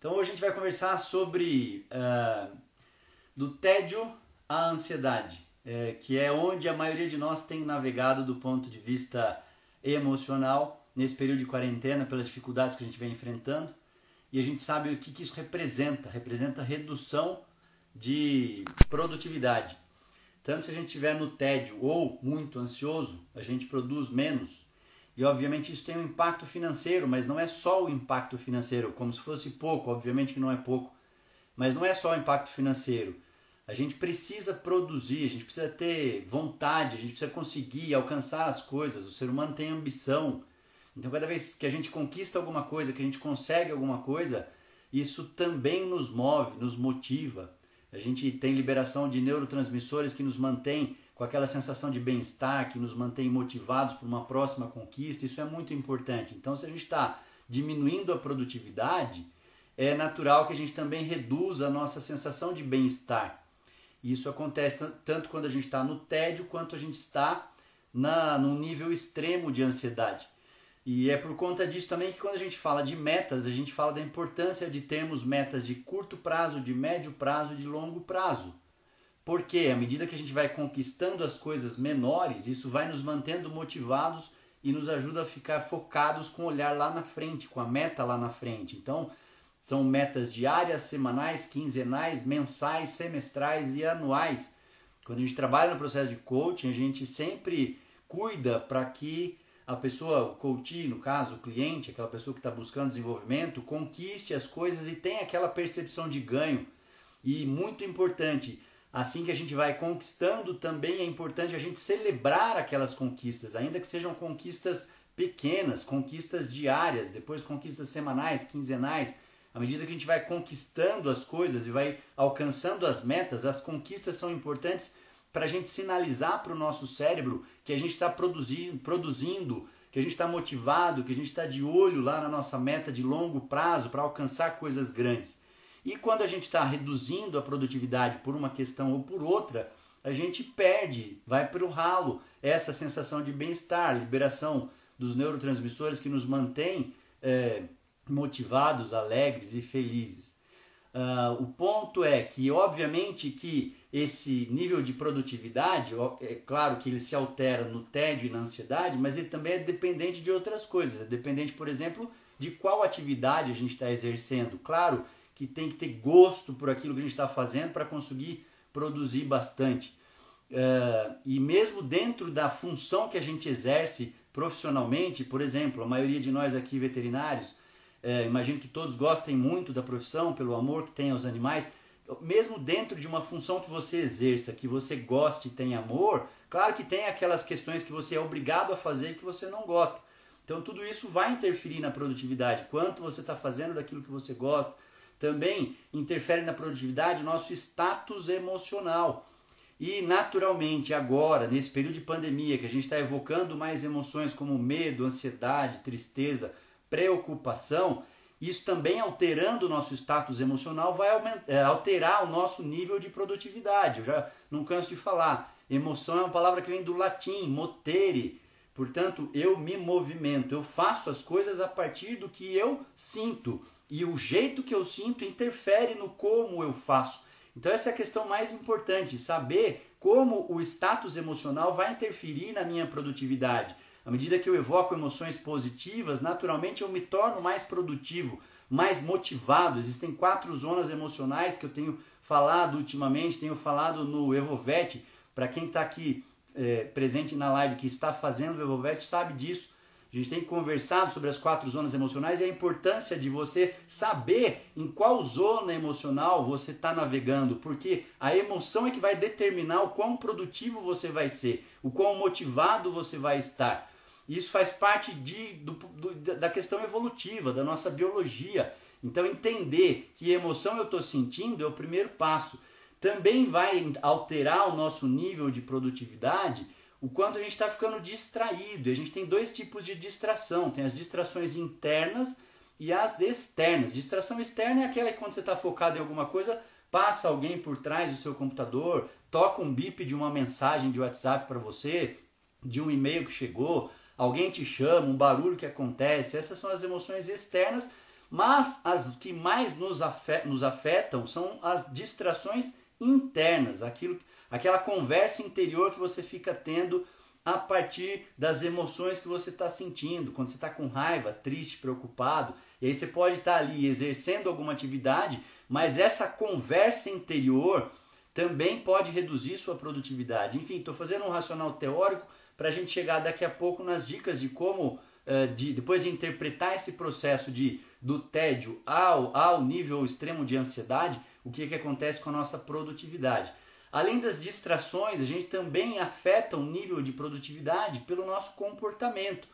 Então hoje a gente vai conversar sobre do tédio à ansiedade, que é onde a maioria de nós tem navegado do ponto de vista emocional nesse período de quarentena, pelas dificuldades que a gente vem enfrentando. E a gente sabe o que isso representa. Representa redução de produtividade. Tanto se a gente estiver no tédio ou muito ansioso, a gente produz menos. E obviamente isso tem um impacto financeiro, mas não é só o impacto financeiro, como se fosse pouco, obviamente que não é pouco. Mas não é só o impacto financeiro. A gente precisa produzir, a gente precisa ter vontade, a gente precisa conseguir alcançar as coisas. O ser humano tem ambição. Então cada vez que a gente conquista alguma coisa, que a gente consegue alguma coisa, isso também nos move, nos motiva. A gente tem liberação de neurotransmissores que nos mantém com aquela sensação de bem-estar, que nos mantém motivados para uma próxima conquista. Isso é muito importante. Então se a gente está diminuindo a produtividade, é natural que a gente também reduza a nossa sensação de bem-estar. Isso acontece tanto quando a gente está no tédio, quanto a gente está num nível extremo de ansiedade. E é por conta disso também que quando a gente fala de metas, a gente fala da importância de termos metas de curto prazo, de médio prazo e de longo prazo. Porque à medida que a gente vai conquistando as coisas menores, isso vai nos mantendo motivados e nos ajuda a ficar focados com o olhar lá na frente, com a meta lá na frente. Então, são metas diárias, semanais, quinzenais, mensais, semestrais e anuais. Quando a gente trabalha no processo de coaching, a gente sempre cuida para que a pessoa, o coach, no caso, o cliente, aquela pessoa que está buscando desenvolvimento, conquiste as coisas e tenha aquela percepção de ganho. E muito importante, assim que a gente vai conquistando, também é importante a gente celebrar aquelas conquistas, ainda que sejam conquistas pequenas, conquistas diárias, depois conquistas semanais, quinzenais. À medida que a gente vai conquistando as coisas e vai alcançando as metas, as conquistas são importantes para a gente sinalizar para o nosso cérebro que a gente está produzindo, que a gente está motivado, que a gente está de olho lá na nossa meta de longo prazo para alcançar coisas grandes. E quando a gente está reduzindo a produtividade por uma questão ou por outra, a gente perde, vai para o ralo essa sensação de bem-estar, liberação dos neurotransmissores que nos mantém motivados, alegres e felizes. O ponto é que, obviamente, que esse nível de produtividade, é claro que ele se altera no tédio e na ansiedade, mas ele também é dependente de outras coisas. É dependente, por exemplo, de qual atividade a gente está exercendo. Claro que tem que ter gosto por aquilo que a gente está fazendo para conseguir produzir bastante. E mesmo dentro da função que a gente exerce profissionalmente, por exemplo, a maioria de nós aqui veterinários, imagino que todos gostem muito da profissão, pelo amor que tem aos animais. Mesmo dentro de uma função que você exerça, que você goste e tenha amor, claro que tem aquelas questões que você é obrigado a fazer e que você não gosta. Então tudo isso vai interferir na produtividade. Quanto você está fazendo daquilo que você gosta. Também interfere na produtividade o nosso status emocional. E naturalmente agora, nesse período de pandemia, que a gente está evocando mais emoções como medo, ansiedade, tristeza, preocupação, isso também alterando o nosso status emocional vai alterar o nosso nível de produtividade. Eu já não canso de falar. Emoção é uma palavra que vem do latim, motere. Portanto, eu me movimento, eu faço as coisas a partir do que eu sinto. E o jeito que eu sinto interfere no como eu faço. Então essa é a questão mais importante, saber como o status emocional vai interferir na minha produtividade. À medida que eu evoco emoções positivas, naturalmente eu me torno mais produtivo, mais motivado. Existem 4 zonas emocionais que eu tenho falado ultimamente, tenho falado no Evovet. Para quem está aqui presente na live, que está fazendo o Evovet, sabe disso. A gente tem conversado sobre as 4 zonas emocionais e a importância de você saber em qual zona emocional você está navegando, porque a emoção é que vai determinar o quão produtivo você vai ser, o quão motivado você vai estar. Isso faz parte da questão evolutiva, da nossa biologia. Então entender que emoção eu estou sentindo é o primeiro passo. Também vai alterar o nosso nível de produtividade o quanto a gente está ficando distraído. A gente tem 2 tipos de distração. Tem as distrações internas e as externas. Distração externa é aquela que quando você está focado em alguma coisa, passa alguém por trás do seu computador, toca um bip de uma mensagem de WhatsApp para você, de um e-mail que chegou, alguém te chama, um barulho que acontece. Essas são as emoções externas, Mas as que mais nos afetam são as distrações internas, aquela conversa interior que você fica tendo a partir das emoções que você está sentindo, quando você está com raiva, triste, preocupado, e aí você pode estar ali exercendo alguma atividade, mas essa conversa interior também pode reduzir sua produtividade. Enfim, estou fazendo um racional teórico para a gente chegar daqui a pouco nas dicas de como, depois de interpretar esse processo do tédio ao nível extremo de ansiedade, o que acontece com a nossa produtividade. Além das distrações, a gente também afeta o nível de produtividade pelo nosso comportamento.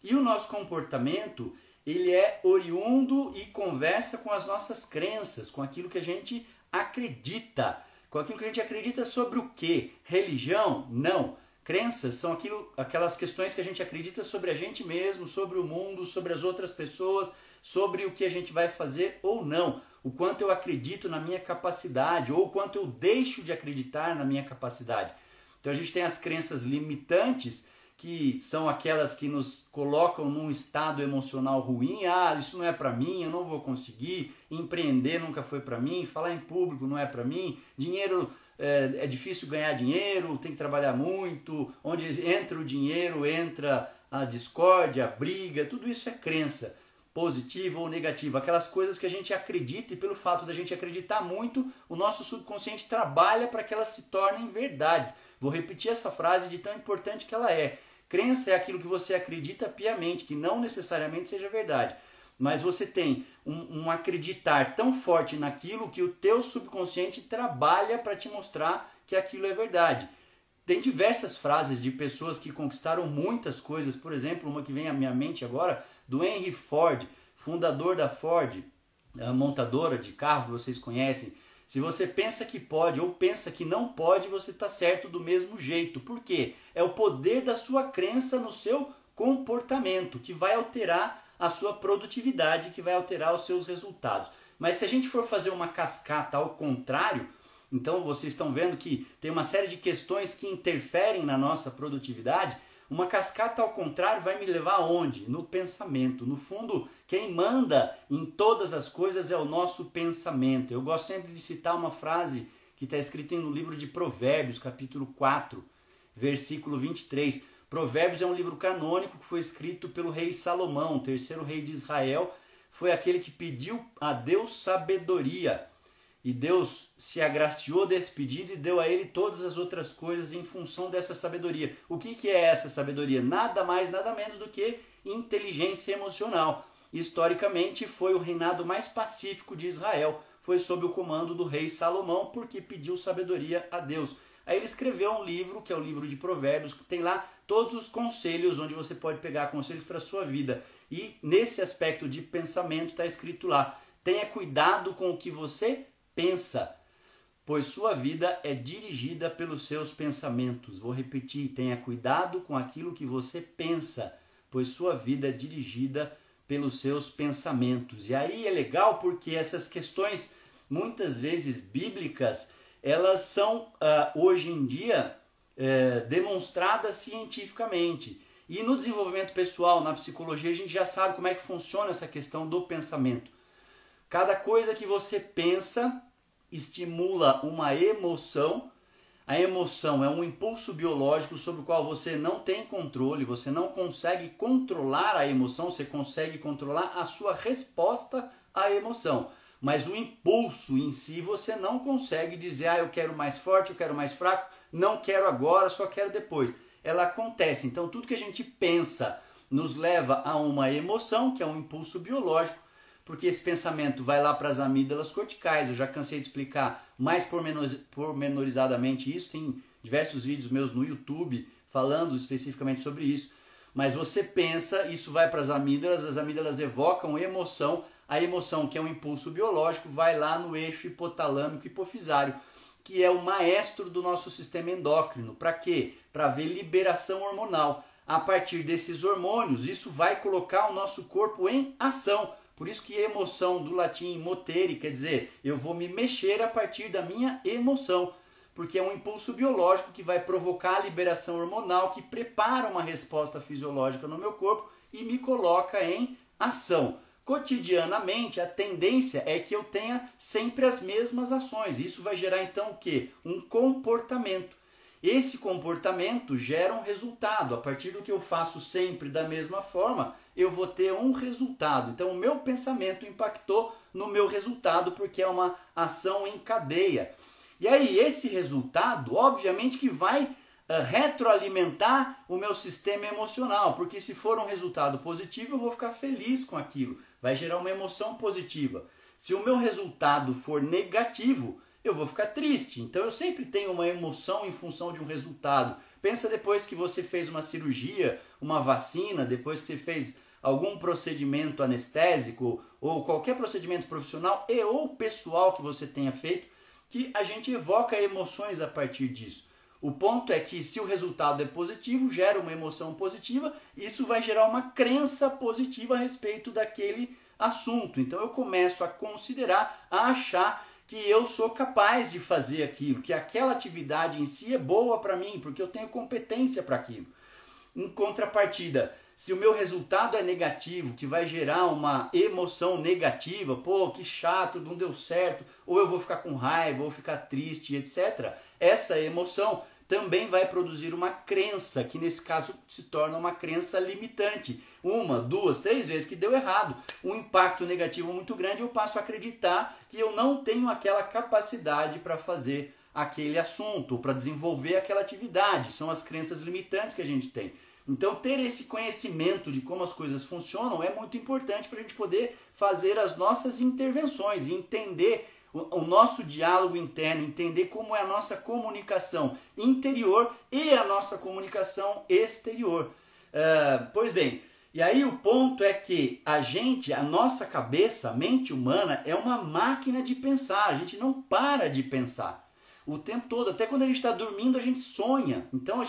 E o nosso comportamento, ele é oriundo e conversa com as nossas crenças, com aquilo que a gente acredita. Com aquilo que a gente acredita sobre o quê? Religião? Não. Crenças são aquelas questões que a gente acredita sobre a gente mesmo, sobre o mundo, sobre as outras pessoas, sobre o que a gente vai fazer ou não. O quanto eu acredito na minha capacidade ou o quanto eu deixo de acreditar na minha capacidade. Então a gente tem as crenças limitantes, que são aquelas que nos colocam num estado emocional ruim. Isso não é para mim, eu não vou conseguir, empreender nunca foi para mim, falar em público não é para mim, dinheiro é difícil ganhar dinheiro, tem que trabalhar muito, onde entra o dinheiro, entra a discórdia, a briga, tudo isso é crença. Positiva ou negativa, aquelas coisas que a gente acredita, e pelo fato da gente acreditar muito, o nosso subconsciente trabalha para que elas se tornem verdades. Vou repetir essa frase de tão importante que ela é. Crença é aquilo que você acredita piamente, que não necessariamente seja verdade, mas você tem um acreditar tão forte naquilo que o teu subconsciente trabalha para te mostrar que aquilo é verdade. Tem diversas frases de pessoas que conquistaram muitas coisas, por exemplo, uma que vem à minha mente agora, do Henry Ford, fundador da Ford, a montadora de carro que vocês conhecem. Se você pensa que pode ou pensa que não pode, você está certo do mesmo jeito. Por quê? É o poder da sua crença no seu comportamento que vai alterar a sua produtividade, que vai alterar os seus resultados. Mas se a gente for fazer uma cascata ao contrário, então vocês estão vendo que tem uma série de questões que interferem na nossa produtividade. Uma cascata ao contrário vai me levar aonde? No pensamento. No fundo, quem manda em todas as coisas é o nosso pensamento. Eu gosto sempre de citar uma frase que está escrita no livro de Provérbios, capítulo 4, versículo 23. Provérbios é um livro canônico que foi escrito pelo rei Salomão, o terceiro rei de Israel. Foi aquele que pediu a Deus sabedoria. E Deus se agraciou desse pedido e deu a ele todas as outras coisas em função dessa sabedoria. O que é essa sabedoria? Nada mais, nada menos do que inteligência emocional. Historicamente, foi o reinado mais pacífico de Israel. Foi sob o comando do rei Salomão, porque pediu sabedoria a Deus. Aí ele escreveu um livro, que é o livro de Provérbios, que tem lá todos os conselhos, onde você pode pegar conselhos para a sua vida. E nesse aspecto de pensamento está escrito lá: tenha cuidado com o que você pensa, pois sua vida é dirigida pelos seus pensamentos. Vou repetir: tenha cuidado com aquilo que você pensa, pois sua vida é dirigida pelos seus pensamentos. E aí é legal porque essas questões, muitas vezes bíblicas, elas são hoje em dia demonstradas cientificamente. E no desenvolvimento pessoal, na psicologia, a gente já sabe como é que funciona essa questão do pensamento. Cada coisa que você pensa estimula uma emoção. A emoção é um impulso biológico sobre o qual você não tem controle, você não consegue controlar a emoção, você consegue controlar a sua resposta à emoção. Mas o impulso em si você não consegue dizer: eu quero mais forte, eu quero mais fraco, não quero agora, só quero depois. Ela acontece. Então tudo que a gente pensa nos leva a uma emoção, que é um impulso biológico, porque esse pensamento vai lá para as amígdalas corticais. Eu já cansei de explicar mais pormenorizadamente isso, tem diversos vídeos meus no YouTube falando especificamente sobre isso. Mas você pensa, isso vai para as amígdalas evocam emoção, a emoção, que é um impulso biológico, vai lá no eixo hipotalâmico hipofisário, que é o maestro do nosso sistema endócrino. Para quê? Para ver liberação hormonal. A partir desses hormônios, isso vai colocar o nosso corpo em ação. Por isso que emoção, do latim motere, quer dizer, eu vou me mexer a partir da minha emoção, porque é um impulso biológico que vai provocar a liberação hormonal, que prepara uma resposta fisiológica no meu corpo e me coloca em ação. cotidianamente a tendência é que eu tenha sempre as mesmas ações. Isso vai gerar então o quê? Um comportamento. Esse comportamento gera um resultado. A partir do que eu faço sempre da mesma forma, eu vou ter um resultado. Então o meu pensamento impactou no meu resultado porque é uma ação em cadeia. E aí esse resultado, obviamente que vai retroalimentar o meu sistema emocional, porque se for um resultado positivo, eu vou ficar feliz com aquilo, vai gerar uma emoção positiva. Se o meu resultado for negativo, eu vou ficar triste. Então eu sempre tenho uma emoção em função de um resultado. Pensa depois que você fez uma cirurgia, uma vacina, depois que você fez algum procedimento anestésico ou qualquer procedimento profissional e ou pessoal que você tenha feito, que a gente evoca emoções a partir disso. O ponto é que se o resultado é positivo, gera uma emoção positiva, isso vai gerar uma crença positiva a respeito daquele assunto. Então eu começo a considerar, a achar que eu sou capaz de fazer aquilo, que aquela atividade em si é boa para mim, porque eu tenho competência para aquilo. Em contrapartida, se o meu resultado é negativo, que vai gerar uma emoção negativa, pô, que chato, não deu certo, ou eu vou ficar com raiva, ou ficar triste, etc., essa emoção também vai produzir uma crença, que nesse caso se torna uma crença limitante. 1, 2, 3 vezes que deu errado, um impacto negativo muito grande, eu passo a acreditar que eu não tenho aquela capacidade para fazer aquele assunto, ou para desenvolver aquela atividade. São as crenças limitantes que a gente tem. Então ter esse conhecimento de como as coisas funcionam é muito importante para a gente poder fazer as nossas intervenções e entender o nosso diálogo interno, entender como é a nossa comunicação interior e a nossa comunicação exterior. Pois bem, e aí o ponto é que a nossa cabeça, a mente humana, é uma máquina de pensar, a gente não para de pensar. O tempo todo, até quando a gente está dormindo, a gente sonha. Então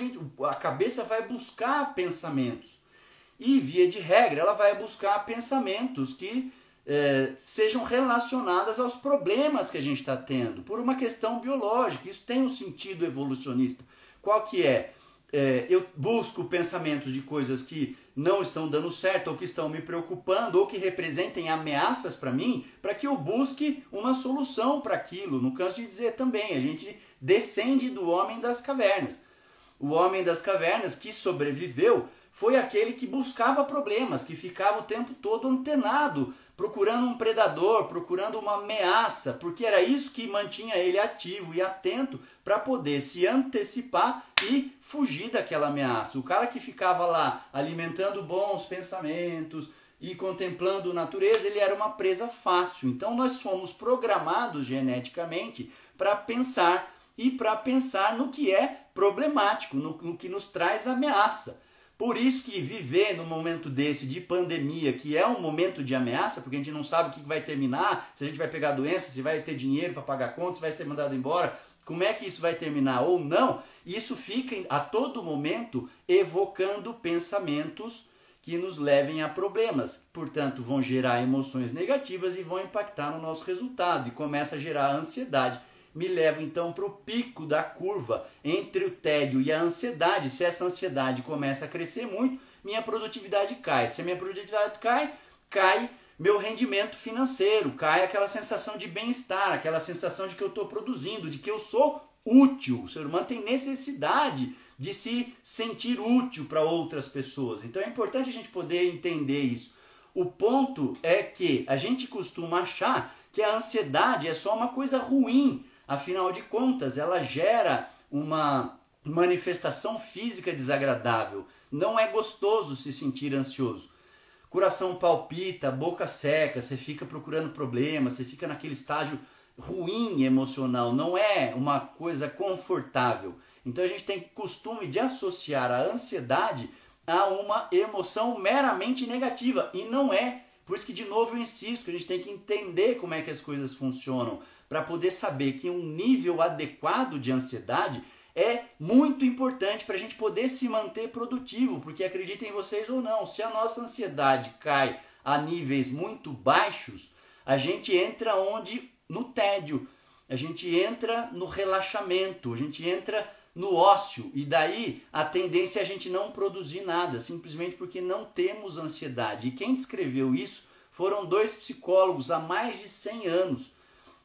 a cabeça vai buscar pensamentos. E, via de regra, ela vai buscar pensamentos que sejam relacionadas aos problemas que a gente está tendo, por uma questão biológica. Isso tem um sentido evolucionista. Qual que é? Eu busco pensamentos de coisas que não estão dando certo, ou que estão me preocupando, ou que representem ameaças para mim, para que eu busque uma solução para aquilo. No caso de dizer também, a gente descende do homem das cavernas. O homem das cavernas que sobreviveu foi aquele que buscava problemas, que ficava o tempo todo antenado, procurando um predador, procurando uma ameaça, porque era isso que mantinha ele ativo e atento para poder se antecipar e fugir daquela ameaça. O cara que ficava lá alimentando bons pensamentos e contemplando a natureza, ele era uma presa fácil. Então nós fomos programados geneticamente para pensar e para pensar no que é problemático, no que nos traz ameaça. Por isso que viver num momento desse de pandemia, que é um momento de ameaça, porque a gente não sabe o que vai terminar, se a gente vai pegar doença, se vai ter dinheiro para pagar contas, se vai ser mandado embora, como é que isso vai terminar ou não, isso fica a todo momento evocando pensamentos que nos levem a problemas. Portanto, vão gerar emoções negativas e vão impactar no nosso resultado e começa a gerar ansiedade. Me leva então para o pico da curva entre o tédio e a ansiedade. Se essa ansiedade começa a crescer muito, minha produtividade cai. Se a minha produtividade cai, cai meu rendimento financeiro, cai aquela sensação de bem-estar, aquela sensação de que eu estou produzindo, de que eu sou útil. O ser humano tem necessidade de se sentir útil para outras pessoas. Então é importante a gente poder entender isso. O ponto é que a gente costuma achar que a ansiedade é só uma coisa ruim. Afinal de contas, ela gera uma manifestação física desagradável. Não é gostoso se sentir ansioso. Coração palpita, boca seca, você fica procurando problemas, você fica naquele estágio ruim emocional. Não é uma coisa confortável. Então a gente tem costume de associar a ansiedade a uma emoção meramente negativa. E não é. Por isso que, de novo, eu insisto que a gente tem que entender como é que as coisas funcionam, para poder saber que um nível adequado de ansiedade é muito importante para a gente poder se manter produtivo, porque acreditem vocês ou não, se a nossa ansiedade cai a níveis muito baixos, a gente entra no tédio, a gente entra no relaxamento, a gente entra no ócio, e daí a tendência é a gente não produzir nada, simplesmente porque não temos ansiedade. E quem descreveu isso foram dois psicólogos há mais de 100 anos.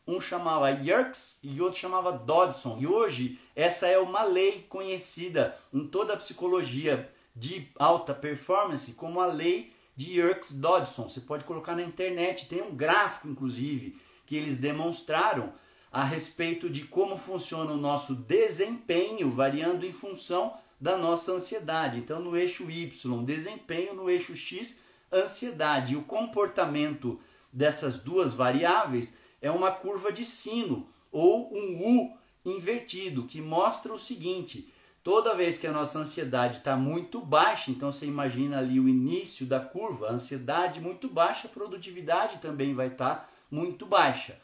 Um chamava Yerkes e outro chamava Dodson. E hoje essa é uma lei conhecida em toda a psicologia de alta performance como a lei de Yerkes-Dodson. Você pode colocar na internet, tem um gráfico inclusive que eles demonstraram a respeito de como funciona o nosso desempenho variando em função da nossa ansiedade. Então no eixo Y, desempenho, no eixo X, ansiedade. E o comportamento dessas duas variáveis é uma curva de sino ou um U invertido, que mostra o seguinte: toda vez que a nossa ansiedade está muito baixa, então você imagina ali o início da curva, ansiedade muito baixa, produtividade também vai estar muito baixa.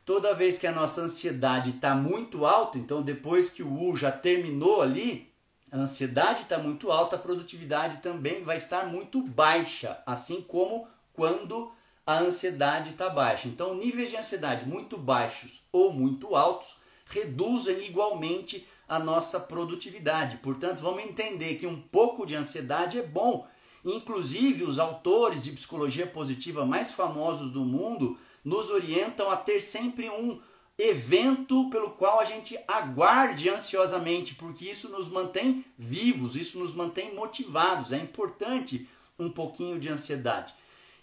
Toda vez que a nossa ansiedade está muito alta, então depois que o U já terminou ali, a ansiedade está muito alta, a produtividade também vai estar muito baixa, assim como quando a ansiedade está baixa. Então, níveis de ansiedade muito baixos ou muito altos reduzem igualmente a nossa produtividade. Portanto, vamos entender que um pouco de ansiedade é bom. Inclusive, os autores de psicologia positiva mais famosos do mundo nos orientam a ter sempre um evento pelo qual a gente aguarde ansiosamente, porque isso nos mantém vivos, isso nos mantém motivados. É importante um pouquinho de ansiedade.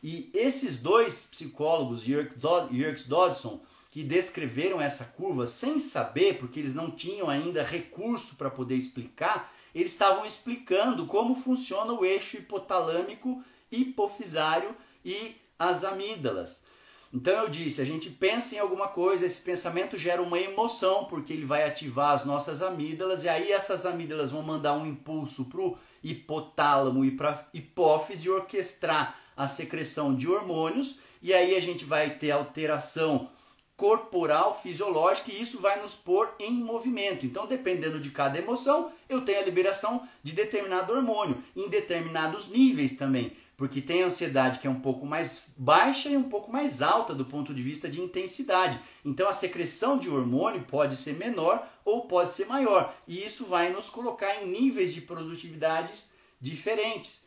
E esses dois psicólogos, Yerkes-Dodson, que descreveram essa curva sem saber, porque eles não tinham ainda recurso para poder explicar, eles estavam explicando como funciona o eixo hipotalâmico, hipofisário e as amígdalas. Então eu disse, a gente pensa em alguma coisa, esse pensamento gera uma emoção, porque ele vai ativar as nossas amígdalas, e aí essas amígdalas vão mandar um impulso para o hipotálamo e para a hipófise orquestrar a secreção de hormônios, e aí a gente vai ter alteração corporal, fisiológica, e isso vai nos pôr em movimento. Então, dependendo de cada emoção, eu tenho a liberação de determinado hormônio, em determinados níveis também, porque tem ansiedade que é um pouco mais baixa e um pouco mais alta do ponto de vista de intensidade. Então, a secreção de hormônio pode ser menor ou pode ser maior, e isso vai nos colocar em níveis de produtividades diferentes.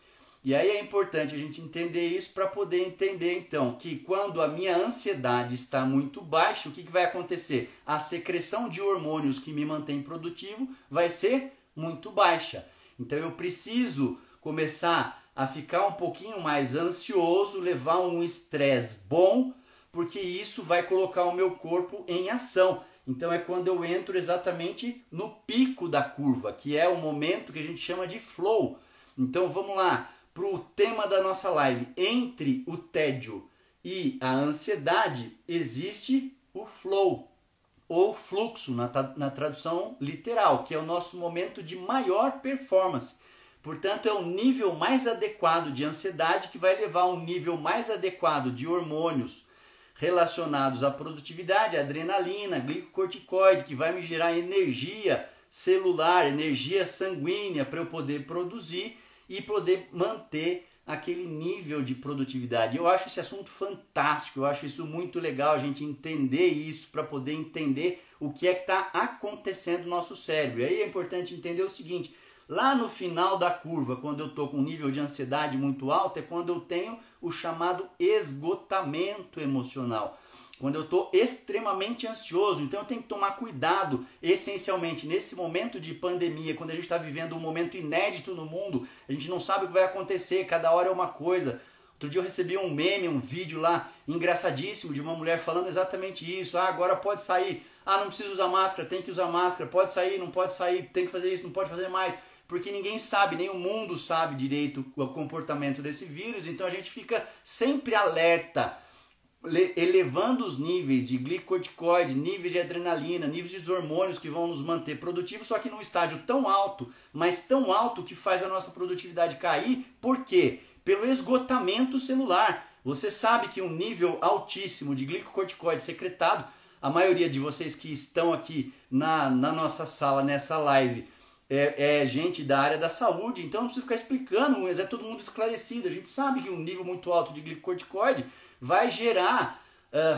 E aí é importante a gente entender isso para poder entender então que quando a minha ansiedade está muito baixa, o que vai acontecer? A secreção de hormônios que me mantém produtivo vai ser muito baixa. Então eu preciso começar a ficar um pouquinho mais ansioso, levar um estresse bom, porque isso vai colocar o meu corpo em ação. Então é quando eu entro exatamente no pico da curva, que é o momento que a gente chama de flow. Então vamos lá. Para o tema da nossa live, entre o tédio e a ansiedade, existe o flow, ou fluxo, na tradução literal, que é o nosso momento de maior performance. Portanto, é o nível mais adequado de ansiedade que vai levar a um nível mais adequado de hormônios relacionados à produtividade, adrenalina, glicocorticoide, que vai me gerar energia celular, energia sanguínea para eu poder produzir e poder manter aquele nível de produtividade. Eu acho esse assunto fantástico, eu acho isso muito legal, a gente entender isso para poder entender o que é que está acontecendo no nosso cérebro. E aí é importante entender o seguinte, lá no final da curva, quando eu estou com um nível de ansiedade muito alto, é quando eu tenho o chamado esgotamento emocional. Quando eu estou extremamente ansioso, então eu tenho que tomar cuidado, essencialmente, nesse momento de pandemia, quando a gente está vivendo um momento inédito no mundo, a gente não sabe o que vai acontecer, cada hora é uma coisa. Outro dia eu recebi um meme, um vídeo lá, engraçadíssimo, de uma mulher falando exatamente isso. Ah, agora pode sair, ah, não precisa usar máscara, tem que usar máscara, pode sair, não pode sair, tem que fazer isso, não pode fazer mais. Porque ninguém sabe, nem o mundo sabe direito o comportamento desse vírus, então a gente fica sempre alerta, elevando os níveis de glicocorticoide, níveis de adrenalina, níveis de hormônios que vão nos manter produtivos, só que num estágio tão alto, mas tão alto que faz a nossa produtividade cair. Por quê? Pelo esgotamento celular. Você sabe que um nível altíssimo de glicocorticoide secretado, a maioria de vocês que estão aqui na nossa sala, nessa live, é gente da área da saúde, então não precisa ficar explicando, mas é todo mundo esclarecido. A gente sabe que um nível muito alto de glicocorticoide vai gerar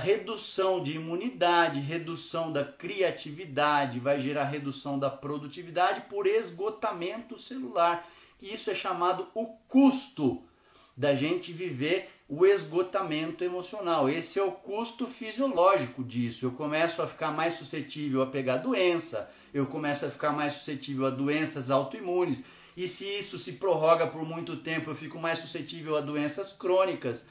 redução de imunidade, redução da criatividade, vai gerar redução da produtividade por esgotamento celular. E isso é chamado o custo da gente viver o esgotamento emocional. Esse é o custo fisiológico disso. Eu começo a ficar mais suscetível a pegar doença, eu começo a ficar mais suscetível a doenças autoimunes, e se isso se prorroga por muito tempo, eu fico mais suscetível a doenças crônicas,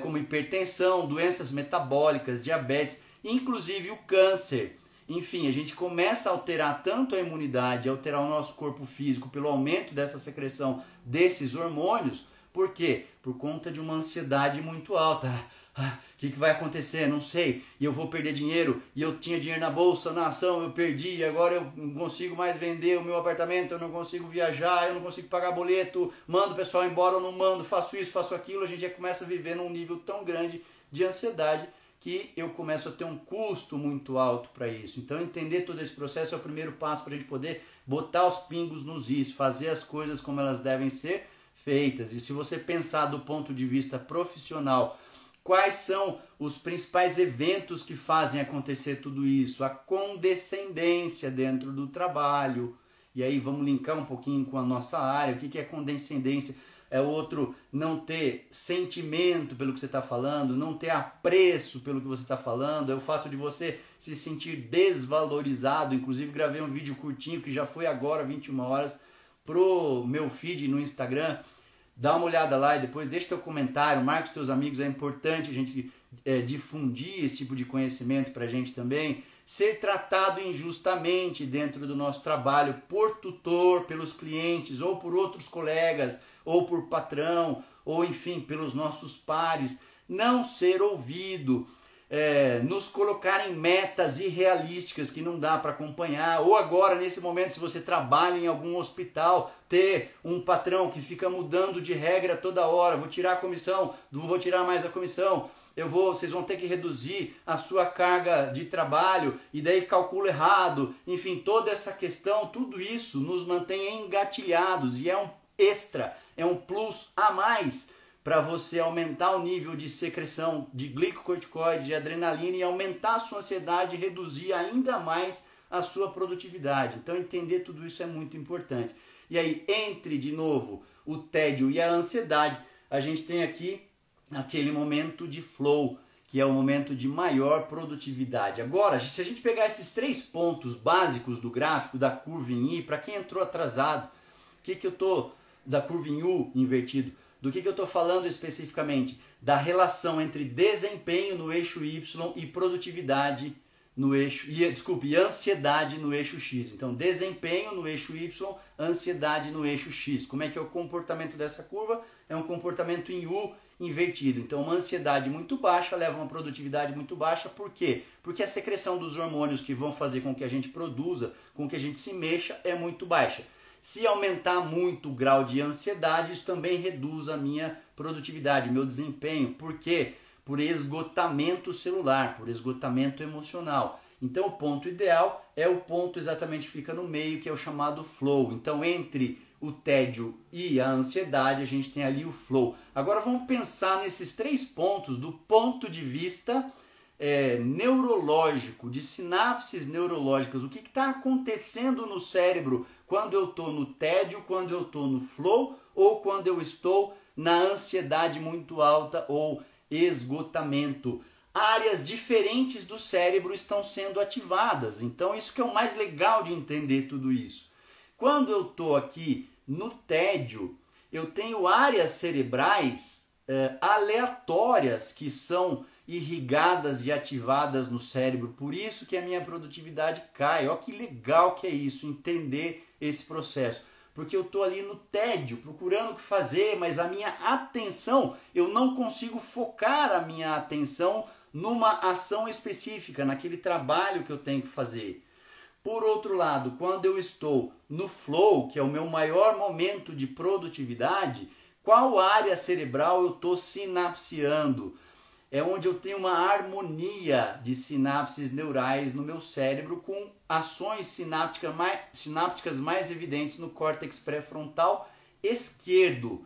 como hipertensão, doenças metabólicas, diabetes, inclusive o câncer. Enfim, a gente começa a alterar tanto a imunidade, alterar o nosso corpo físico pelo aumento dessa secreção desses hormônios. Por quê? Por conta de uma ansiedade muito alta. O que vai acontecer? Não sei. E eu vou perder dinheiro. E eu tinha dinheiro na bolsa, na ação, eu perdi. E agora eu não consigo mais vender o meu apartamento, eu não consigo viajar, eu não consigo pagar boleto. Mando o pessoal embora ou não mando, faço isso, faço aquilo. A gente já começa a viver num nível tão grande de ansiedade que eu começo a ter um custo muito alto para isso. Então entender todo esse processo é o primeiro passo para a gente poder botar os pingos nos is, fazer as coisas como elas devem ser feitas. E se você pensar do ponto de vista profissional, quais são os principais eventos que fazem acontecer tudo isso? A condescendência dentro do trabalho. E aí vamos linkar um pouquinho com a nossa área. O que é condescendência? É o outro não ter sentimento pelo que você está falando, não ter apreço pelo que você está falando, é o fato de você se sentir desvalorizado. Inclusive gravei um vídeo curtinho que já foi agora 21 horas pro meu feed no Instagram. Dá uma olhada lá e depois deixa teu comentário, marca os teus amigos. É importante a gente difundir esse tipo de conhecimento para a gente também. Ser tratado injustamente dentro do nosso trabalho por tutor, pelos clientes ou por outros colegas, ou por patrão, ou enfim, pelos nossos pares. Não ser ouvido, nos colocar em metas irrealísticas que não dá para acompanhar, ou agora nesse momento se você trabalha em algum hospital, ter um patrão que fica mudando de regra toda hora, vou tirar a comissão, não vou tirar mais a comissão, vocês vão ter que reduzir a sua carga de trabalho e daí calcula errado, enfim, toda essa questão, tudo isso nos mantém engatilhados e é um extra, é um plus a mais para você aumentar o nível de secreção de glicocorticoide, de adrenalina e aumentar a sua ansiedade e reduzir ainda mais a sua produtividade. Então entender tudo isso é muito importante. E aí, entre de novo o tédio e a ansiedade, a gente tem aqui aquele momento de flow, que é o momento de maior produtividade. Agora, se a gente pegar esses 3 pontos básicos do gráfico, da curva em I, para quem entrou atrasado, da curva em U invertido, do que eu estou falando especificamente? Da relação entre desempenho no eixo Y e produtividade no eixo, e ansiedade no eixo X. Então, desempenho no eixo Y, ansiedade no eixo X. Como é que é o comportamento dessa curva? É um comportamento em U invertido. Então, uma ansiedade muito baixa leva a uma produtividade muito baixa. Por quê? Porque a secreção dos hormônios que vão fazer com que a gente produza, com que a gente se mexa, é muito baixa. Se aumentar muito o grau de ansiedade, isso também reduz a minha produtividade, o meu desempenho. Por quê? Por esgotamento celular, por esgotamento emocional. Então o ponto ideal é o ponto exatamente que fica no meio, que é o chamado flow. Então entre o tédio e a ansiedade, a gente tem ali o flow. Agora vamos pensar nesses 3 pontos do ponto de vista neurológico, de sinapses neurológicas. O que está acontecendo no cérebro quando eu estou no tédio, quando eu estou no flow ou quando eu estou na ansiedade muito alta ou esgotamento. Áreas diferentes do cérebro estão sendo ativadas. Então isso que é o mais legal de entender tudo isso. Quando eu estou aqui no tédio, eu tenho áreas cerebrais aleatórias que são irrigadas e ativadas no cérebro. Por isso que a minha produtividade cai. Olha que legal que é isso, entender esse processo. Porque eu estou ali no tédio, procurando o que fazer, mas a minha atenção, eu não consigo focar a minha atenção numa ação específica, naquele trabalho que eu tenho que fazer. Por outro lado, quando eu estou no flow, que é o meu maior momento de produtividade, qual área cerebral eu estou sinapseando? É onde eu tenho uma harmonia de sinapses neurais no meu cérebro com ações sinápticas mais evidentes no córtex pré-frontal esquerdo.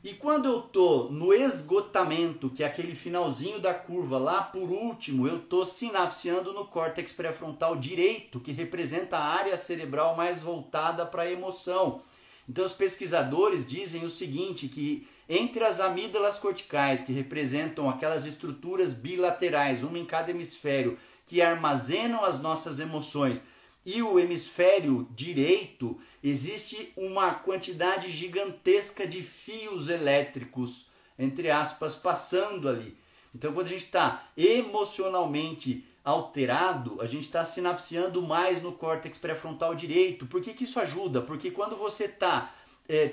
E quando eu estou no esgotamento, que é aquele finalzinho da curva lá por último, eu estou sinapseando no córtex pré-frontal direito, que representa a área cerebral mais voltada para a emoção. Então os pesquisadores dizem o seguinte, que entre as amígdalas corticais, que representam aquelas estruturas bilaterais, uma em cada hemisfério, que armazenam as nossas emoções, e o hemisfério direito, existe uma quantidade gigantesca de fios elétricos, entre aspas, passando ali. Então, quando a gente está emocionalmente alterado, a gente está sinapseando mais no córtex pré-frontal direito. Por que isso ajuda? Porque quando você está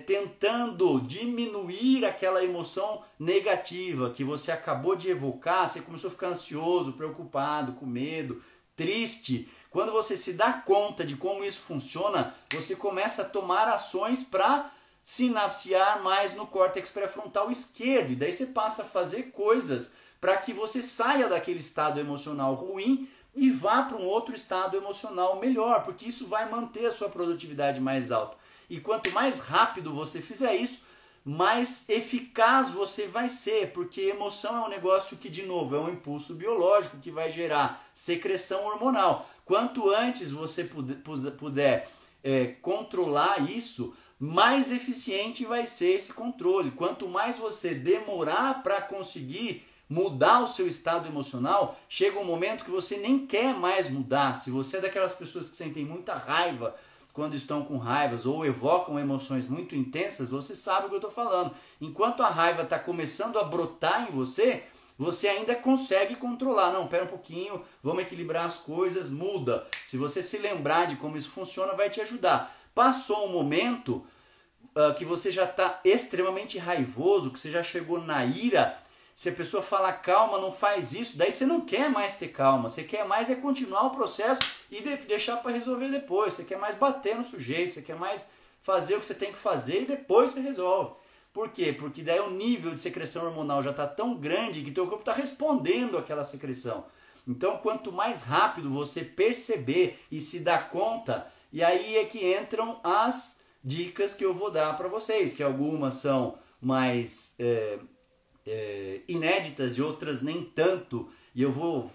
tentando diminuir aquela emoção negativa que você acabou de evocar, você começou a ficar ansioso, preocupado, com medo, triste. Quando você se dá conta de como isso funciona, você começa a tomar ações para sinapsear mais no córtex pré-frontal esquerdo. E daí você passa a fazer coisas para que você saia daquele estado emocional ruim e vá para um outro estado emocional melhor, porque isso vai manter a sua produtividade mais alta. E quanto mais rápido você fizer isso, mais eficaz você vai ser, porque emoção é um negócio que, de novo, é um impulso biológico que vai gerar secreção hormonal. Quanto antes você puder controlar isso, mais eficiente vai ser esse controle. Quanto mais você demorar para conseguir mudar o seu estado emocional, chega um momento que você nem quer mais mudar. Se você é daquelas pessoas que sentem muita raiva quando estão com raivas ou evocam emoções muito intensas, você sabe o que eu estou falando. Enquanto a raiva está começando a brotar em você, você ainda consegue controlar. Não, pera um pouquinho, vamos equilibrar as coisas, muda. Se você se lembrar de como isso funciona, vai te ajudar. Passou um momento que você já está extremamente raivoso, que você já chegou na ira. Se a pessoa fala calma, não faz isso, daí você não quer mais ter calma, você quer mais continuar o processo e deixar para resolver depois, você quer mais bater no sujeito, você quer mais fazer o que você tem que fazer e depois você resolve. Por quê? Porque daí o nível de secreção hormonal já está tão grande que teu corpo está respondendo àquela secreção. Então, quanto mais rápido você perceber e se dar conta, e aí é que entram as dicas que eu vou dar para vocês, que algumas são mais inéditas e outras nem tanto, e eu vou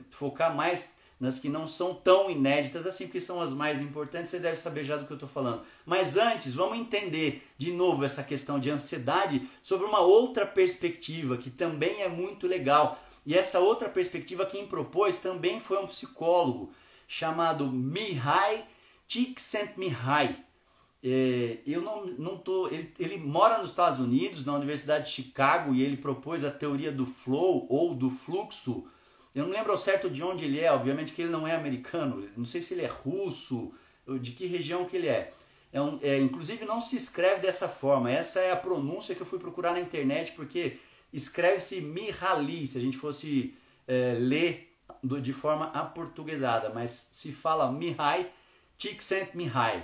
focar mais nas que não são tão inéditas assim, porque são as mais importantes, você deve saber já do que eu estou falando. Mas antes, vamos entender de novo essa questão de ansiedade sobre uma outra perspectiva, que também é muito legal. E essa outra perspectiva quem propôs também foi um psicólogo chamado Mihai Csikszentmihalyi. Ele mora nos Estados Unidos, na Universidade de Chicago, e ele propôs a teoria do flow ou do fluxo. Eu não lembro ao certo de onde ele é, obviamente que ele não é americano, não sei se ele é russo, de que região que ele é. Inclusive não se escreve dessa forma, essa é a pronúncia que eu fui procurar na internet, porque escreve-se Mihaly, se a gente fosse ler de forma aportuguesada, mas se fala Mihai Csikszentmihalyi.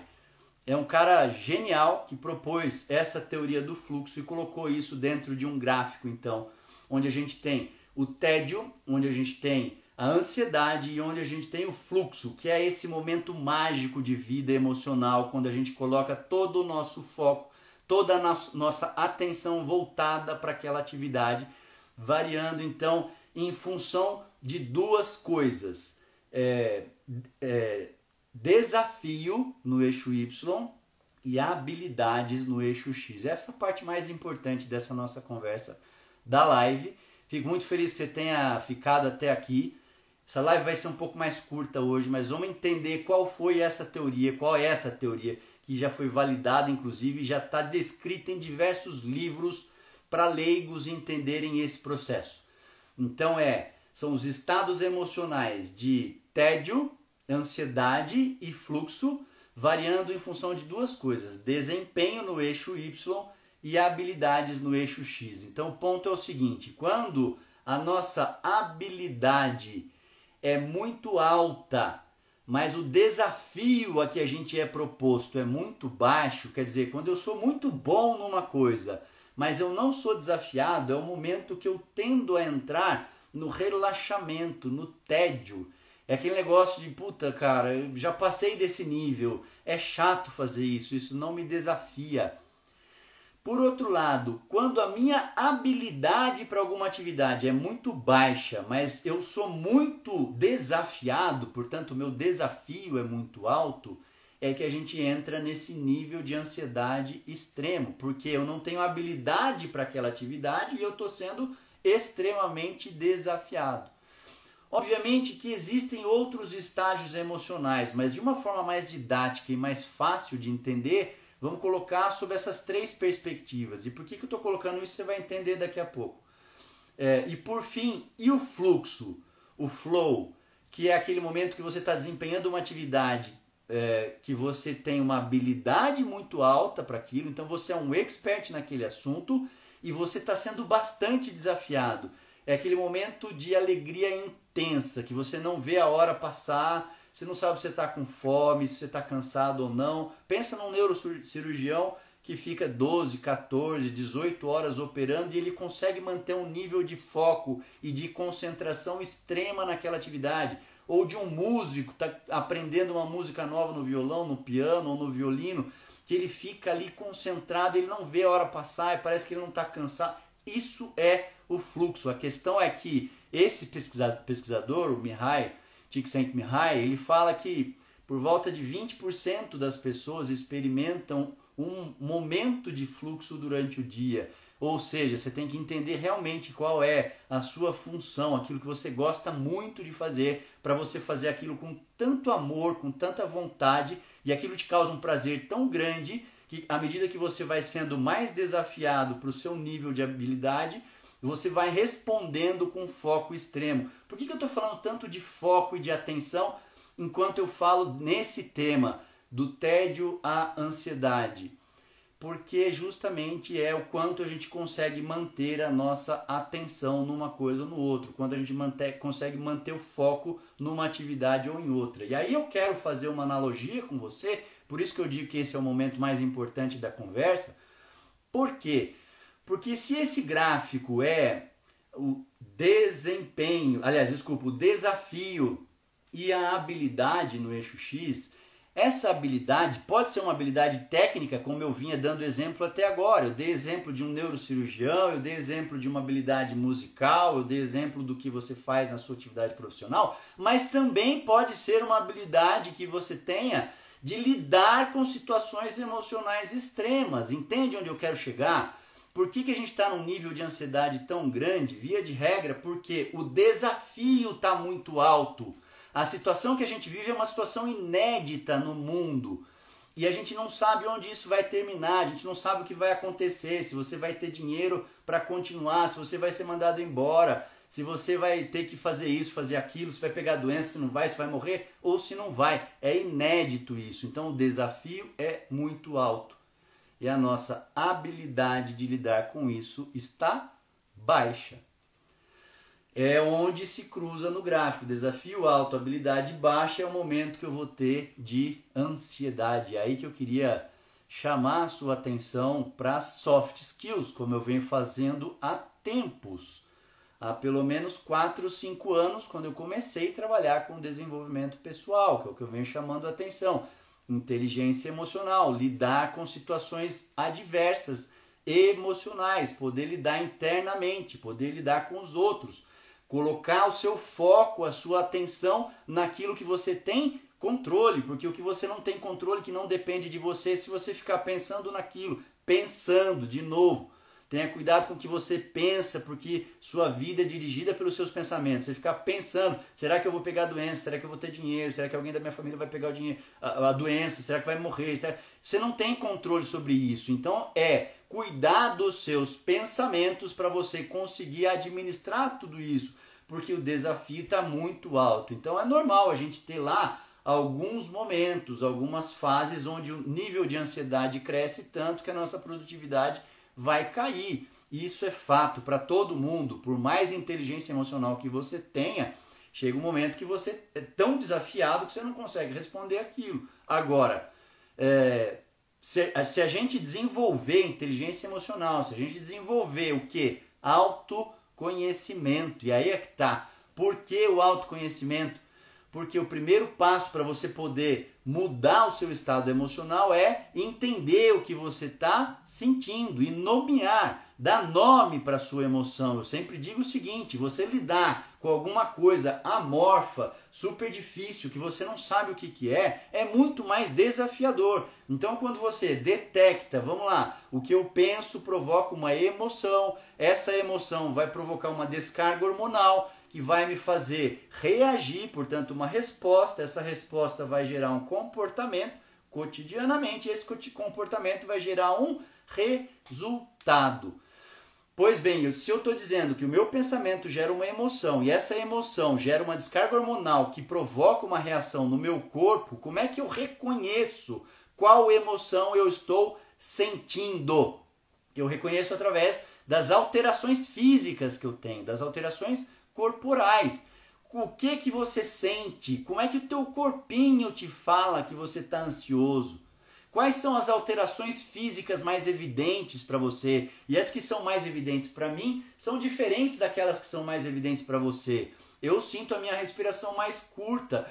É um cara genial que propôs essa teoria do fluxo e colocou isso dentro de um gráfico, então, onde a gente tem o tédio, onde a gente tem a ansiedade e onde a gente tem o fluxo, que é esse momento mágico de vida emocional, quando a gente coloca todo o nosso foco, toda a nossa atenção voltada para aquela atividade, variando então em função de duas coisas. Desafio no eixo Y e habilidades no eixo X. Essa é a parte mais importante dessa nossa conversa da live. Fico muito feliz que você tenha ficado até aqui. Essa live vai ser um pouco mais curta hoje, mas vamos entender qual foi essa teoria, qual é essa teoria que já foi validada, inclusive, e já está descrita em diversos livros para leigos entenderem esse processo. Então são os estados emocionais de tédio, ansiedade e fluxo, variando em função de duas coisas: desempenho no eixo Y e habilidades no eixo X. Então o ponto é o seguinte: quando a nossa habilidade é muito alta, mas o desafio a que a gente é proposto é muito baixo, quer dizer, quando eu sou muito bom numa coisa, mas eu não sou desafiado, é o momento que eu tendo a entrar no relaxamento, no tédio. É aquele negócio de, puta, cara, eu já passei desse nível, é chato fazer isso, isso não me desafia. Por outro lado, quando a minha habilidade para alguma atividade é muito baixa, mas eu sou muito desafiado, portanto, o meu desafio é muito alto, é que a gente entra nesse nível de ansiedade extremo, porque eu não tenho habilidade para aquela atividade e eu estou sendo extremamente desafiado. Obviamente que existem outros estágios emocionais, mas de uma forma mais didática e mais fácil de entender, vamos colocar sobre essas 3 perspectivas. E por que eu estou colocando isso, você vai entender daqui a pouco. E por fim, e o fluxo, o flow, que é aquele momento que você está desempenhando uma atividade que você tem uma habilidade muito alta para aquilo, então você é um expert naquele assunto e você está sendo bastante desafiado. É aquele momento de alegria intensa, que você não vê a hora passar, você não sabe se você está com fome, se você está cansado ou não. Pensa num neurocirurgião que fica 12, 14, 18 horas operando e ele consegue manter um nível de foco e de concentração extrema naquela atividade. Ou de um músico que está aprendendo uma música nova no violão, no piano ou no violino, que ele fica ali concentrado, ele não vê a hora passar e parece que ele não está cansado. Isso é o fluxo. A questão é que esse pesquisador, o Mihai Csikszentmihalyi, ele fala que por volta de 20% das pessoas experimentam um momento de fluxo durante o dia. Ou seja, você tem que entender realmente qual é a sua função, aquilo que você gosta muito de fazer, para você fazer aquilo com tanto amor, com tanta vontade, e aquilo te causa um prazer tão grande que à medida que você vai sendo mais desafiado para o seu nível de habilidade, você vai respondendo com foco extremo. Por que eu estou falando tanto de foco e de atenção enquanto eu falo nesse tema do tédio à ansiedade? Porque justamente é o quanto a gente consegue manter a nossa atenção numa coisa ou no outro, quando a gente consegue manter o foco numa atividade ou em outra. E aí eu quero fazer uma analogia com você, por isso que eu digo que esse é o momento mais importante da conversa. Por quê? Porque se esse gráfico é o desempenho, o desafio e a habilidade no eixo X, essa habilidade pode ser uma habilidade técnica, como eu vinha dando exemplo até agora. Eu dei exemplo de um neurocirurgião, eu dei exemplo de uma habilidade musical, eu dei exemplo do que você faz na sua atividade profissional, mas também pode ser uma habilidade que você tenha de lidar com situações emocionais extremas. Entende onde eu quero chegar? Por que a gente está num nível de ansiedade tão grande? Via de regra, porque o desafio está muito alto. A situação que a gente vive é uma situação inédita no mundo. E a gente não sabe onde isso vai terminar, a gente não sabe o que vai acontecer, se você vai ter dinheiro para continuar, se você vai ser mandado embora, se você vai ter que fazer isso, fazer aquilo, se vai pegar doença, se não vai, se vai morrer ou se não vai. É inédito isso. Então o desafio é muito alto. E a nossa habilidade de lidar com isso está baixa. É onde se cruza no gráfico. Desafio alto, habilidade baixa é o momento que eu vou ter de ansiedade. É aí que eu queria chamar a sua atenção para soft skills, como eu venho fazendo há tempos. Há pelo menos 4 ou 5 anos, quando eu comecei a trabalhar com desenvolvimento pessoal, que é o que eu venho chamando a atenção. Inteligência emocional, lidar com situações adversas, emocionais, poder lidar internamente, poder lidar com os outros. Colocar o seu foco, a sua atenção naquilo que você tem controle, porque o que você não tem controle, que não depende de você, se você ficar pensando naquilo, pensando de novo. Tenha cuidado com o que você pensa, porque sua vida é dirigida pelos seus pensamentos. Você ficar pensando, será que eu vou pegar a doença? Será que eu vou ter dinheiro? Será que alguém da minha família vai pegar o dinheiro, a doença? Será que vai morrer? Você não tem controle sobre isso. Então cuidar dos seus pensamentos para você conseguir administrar tudo isso, porque o desafio está muito alto. Então é normal a gente ter lá alguns momentos, algumas fases onde o nível de ansiedade cresce tanto que a nossa produtividade vai cair. Isso é fato para todo mundo. Por mais inteligência emocional que você tenha, chega um momento que você é tão desafiado que você não consegue responder aquilo. Agora, se a gente desenvolver inteligência emocional, se a gente desenvolver o quê? Autoconhecimento. E aí é que está. Por que o autoconhecimento? Porque o primeiro passo para você poder mudar o seu estado emocional é entender o que você está sentindo e nomear. dá nome para a sua emoção. Eu sempre digo o seguinte, você lidar com alguma coisa amorfa, super difícil, que você não sabe o que é muito mais desafiador. Então quando você detecta, vamos lá, o que eu penso provoca uma emoção, essa emoção vai provocar uma descarga hormonal, que vai me fazer reagir, portanto uma resposta, essa resposta vai gerar um comportamento cotidianamente, e esse comportamento vai gerar um resultado. Pois bem, se eu estou dizendo que o meu pensamento gera uma emoção e essa emoção gera uma descarga hormonal que provoca uma reação no meu corpo, como é que eu reconheço qual emoção eu estou sentindo? Eu reconheço através das alterações físicas que eu tenho, das alterações corporais. O que você sente? Como é que o teu corpinho te fala que você está ansioso? Quais são as alterações físicas mais evidentes para você? E as que são mais evidentes para mim são diferentes daquelas que são mais evidentes para você. Eu sinto a minha respiração mais curta.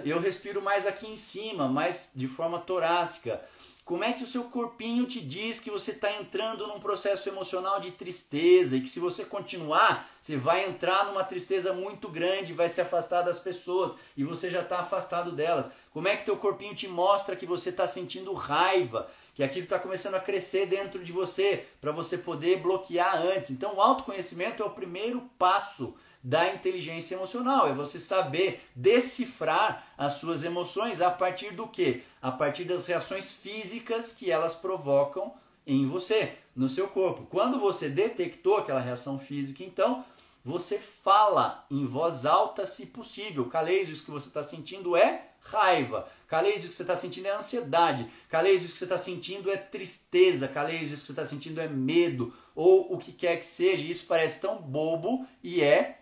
Eu respiro mais aqui em cima, mais de forma torácica. Como é que o seu corpinho te diz que você está entrando num processo emocional de tristeza e que se você continuar, você vai entrar numa tristeza muito grande, vai se afastar das pessoas e você já está afastado delas? Como é que teu corpinho te mostra que você está sentindo raiva, que aquilo está começando a crescer dentro de você para você poder bloquear antes? Então o autoconhecimento é o primeiro passo da inteligência emocional, é você saber decifrar as suas emoções a partir do quê? A partir das reações físicas que elas provocam em você, no seu corpo. Quando você detectou aquela reação física, então, você fala em voz alta se possível. Caleis, isso que você está sentindo é raiva. Caleis, isso que você está sentindo é ansiedade. Caleis, isso que você está sentindo é tristeza. Caleis, isso que você está sentindo é medo. Ou o que quer que seja. Isso parece tão bobo e é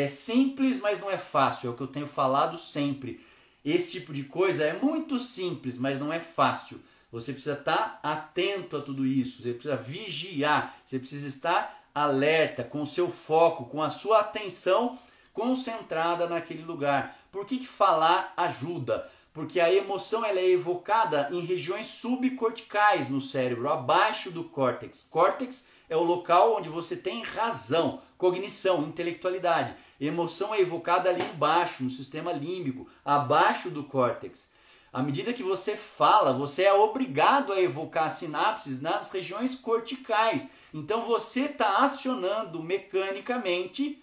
simples, mas não é fácil. É o que eu tenho falado sempre. Esse tipo de coisa é muito simples, mas não é fácil. Você precisa estar atento a tudo isso. Você precisa vigiar. Você precisa estar alerta, com o seu foco, com a sua atenção concentrada naquele lugar. Por que falar ajuda? Porque a emoção ela é evocada em regiões subcorticais no cérebro, abaixo do córtex. Córtex é o local onde você tem razão, cognição, intelectualidade. Emoção é evocada ali embaixo, no sistema límbico, abaixo do córtex. À medida que você fala, você é obrigado a evocar sinapses nas regiões corticais. Então você está acionando mecanicamente,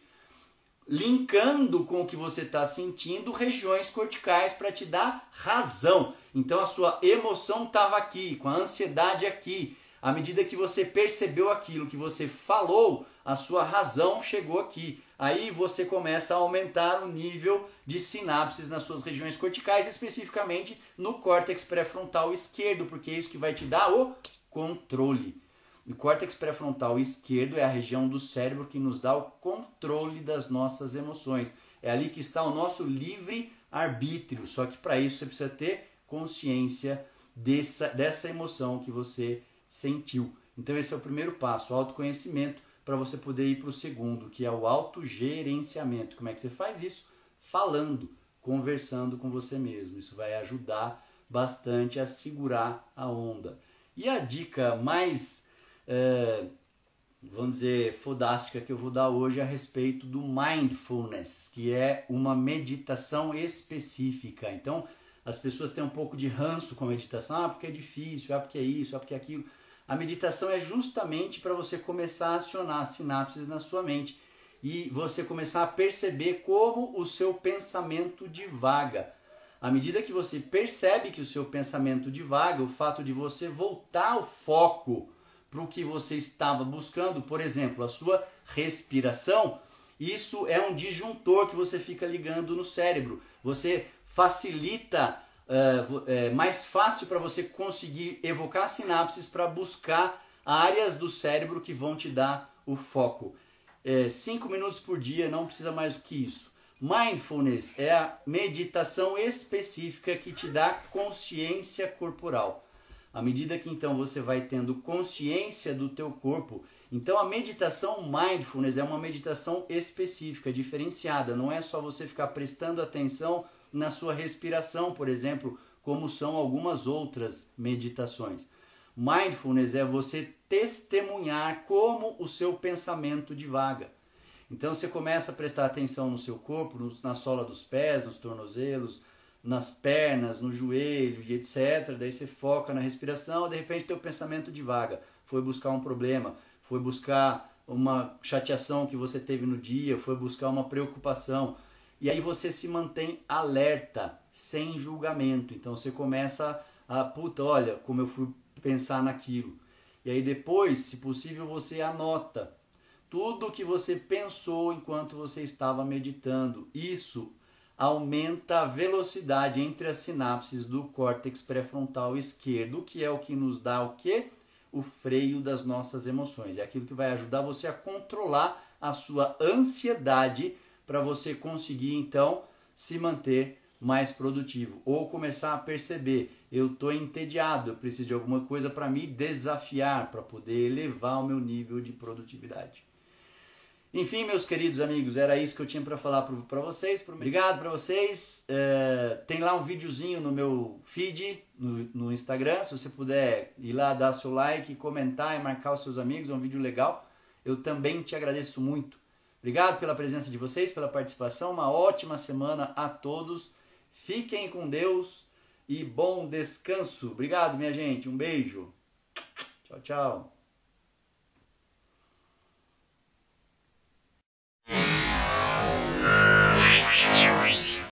linkando com o que você está sentindo, regiões corticais para te dar razão. Então a sua emoção estava aqui, com a ansiedade aqui. À medida que você percebeu aquilo que você falou, a sua razão chegou aqui. Aí você começa a aumentar o nível de sinapses nas suas regiões corticais, especificamente no córtex pré-frontal esquerdo, porque é isso que vai te dar o controle. O córtex pré-frontal esquerdo é a região do cérebro que nos dá o controle das nossas emoções. É ali que está o nosso livre-arbítrio, só que para isso você precisa ter consciência dessa emoção que você sentiu. Então esse é o primeiro passo, o autoconhecimento, para você poder ir para o segundo, que é o autogerenciamento. Como é que você faz isso? Falando, conversando com você mesmo. Isso vai ajudar bastante a segurar a onda. E a dica mais, vamos dizer, fodástica que eu vou dar hoje é a respeito do mindfulness, que é uma meditação específica. Então, as pessoas têm um pouco de ranço com a meditação, porque é difícil, porque é isso, porque é aquilo. A meditação é justamente para você começar a acionar sinapses na sua mente e você começar a perceber como o seu pensamento divaga. À medida que você percebe que o seu pensamento divaga, o fato de você voltar o foco para o que você estava buscando, por exemplo, a sua respiração, isso é um disjuntor que você fica ligando no cérebro. Você facilita, mais fácil para você conseguir evocar sinapses para buscar áreas do cérebro que vão te dar o foco. 5 minutos por dia, não precisa mais do que isso. Mindfulness é a meditação específica que te dá consciência corporal. À medida que então você vai tendo consciência do teu corpo, então a meditação mindfulness é uma meditação específica, diferenciada. Não é só você ficar prestando atenção na sua respiração, por exemplo, como são algumas outras meditações. Mindfulness é você testemunhar como o seu pensamento divaga. Então você começa a prestar atenção no seu corpo, na sola dos pés, nos tornozelos, nas pernas, no joelho e etc. Daí você foca na respiração, de repente teu pensamento divaga. Foi buscar um problema, foi buscar uma chateação que você teve no dia, foi buscar uma preocupação. E aí você se mantém alerta, sem julgamento. Então você começa a, puta, olha como eu fui pensar naquilo. E aí depois, se possível, você anota tudo o que você pensou enquanto você estava meditando. Isso aumenta a velocidade entre as sinapses do córtex pré-frontal esquerdo, que é o que nos dá o quê? O freio das nossas emoções. É aquilo que vai ajudar você a controlar a sua ansiedade para você conseguir, então, se manter mais produtivo. Ou começar a perceber, eu estou entediado, eu preciso de alguma coisa para me desafiar, para poder elevar o meu nível de produtividade. Enfim, meus queridos amigos, era isso que eu tinha para falar para vocês. Obrigado para vocês. Tem lá um videozinho no meu feed, no Instagram. Se você puder ir lá, dar seu like, comentar e marcar os seus amigos, é um vídeo legal. Eu também te agradeço muito. Obrigado pela presença de vocês, pela participação. Uma ótima semana a todos. Fiquem com Deus e bom descanso. Obrigado, minha gente. Um beijo. Tchau, tchau.